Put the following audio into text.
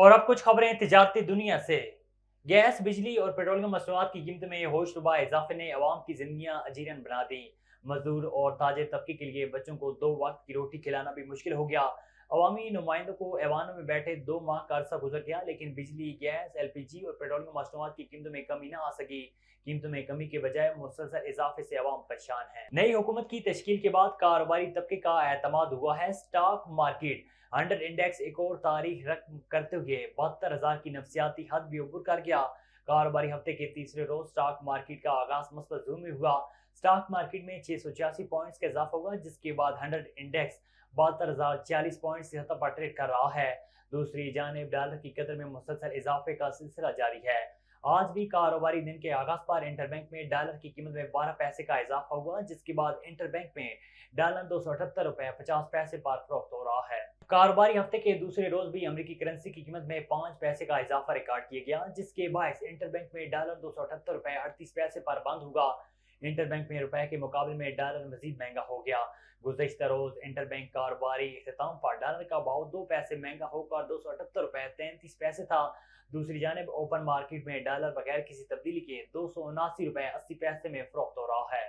और अब कुछ खबरें तिजारती दुनिया से। गैस, बिजली और पेट्रोलियम मसनूआत की कीमत में होशरुबा इजाफे ने अवाम की जिंदगियां अजीरन बना दी। मजदूर और ताजिर तबके के लिए बच्चों को 2 वक्त की रोटी खिलाना भी मुश्किल हो गया। अवामी नुमाइंदों को ऐवानों में बैठे 2 माह का अरसा गुजर गया, लेकिन बिजली, गैस, LPG और पेट्रोलियम मसनूआत की कीमतों में कमी न आ सकी। कीमतों में कमी के बजाय मुसलसल इजाफे से अवाम परेशान है। नई हुकूमत की तश्कील के बाद कारोबारी तबके का एतमाद हुआ है। स्टॉक मार्केट अंडर इंडेक्स एक और तारीख रकम करते हुए 72,000 की नफसियाती हद भी उबर कर गया। कारोबारी हफ्ते के तीसरे रोज स्टॉक मार्केट का आगाज मस्बत जोन में हुआ। स्टॉक मार्केट में 686 पॉइंट्स का इजाफा हुआ, जिसके बाद 100 इंडेक्स 72,040 पॉइंट्स की सतह पर ट्रेड कर रहा है। दूसरी जानिब डॉलर की कदर में मुसलसल इजाफे का सिलसिला जारी है। आज भी कारोबारी दिन के आगाज पर इंटरबैंक में डॉलर की कीमत में 12 पैसे का इजाफा हुआ, जिसके बाद इंटरबैंक में डॉलर 278 रुपए 50 पैसे पर फरोख्त हो रहा है। कारोबारी हफ्ते के दूसरे रोज भी अमेरिकी करेंसी की कीमत में 5 पैसे का इजाफा रिकॉर्ड किया गया, जिसके बायस इंटरबैंक में डॉलर 278 रुपए 38 पैसे पर बंद हुआ। इंटरबैंक में रुपए के मुकाबले में डॉलर मजीद महंगा हो गया। गुज़श्ता रोज इंटरबैंक कारोबारी इख्तिताम पर डॉलर का भाव 2 पैसे महंगा होकर 278 रुपए 33 पैसे था। दूसरी जानब ओपन मार्केट में डॉलर बगैर किसी तब्दीली के 279 रुपए 80 पैसे में फरोख्त हो रहा है।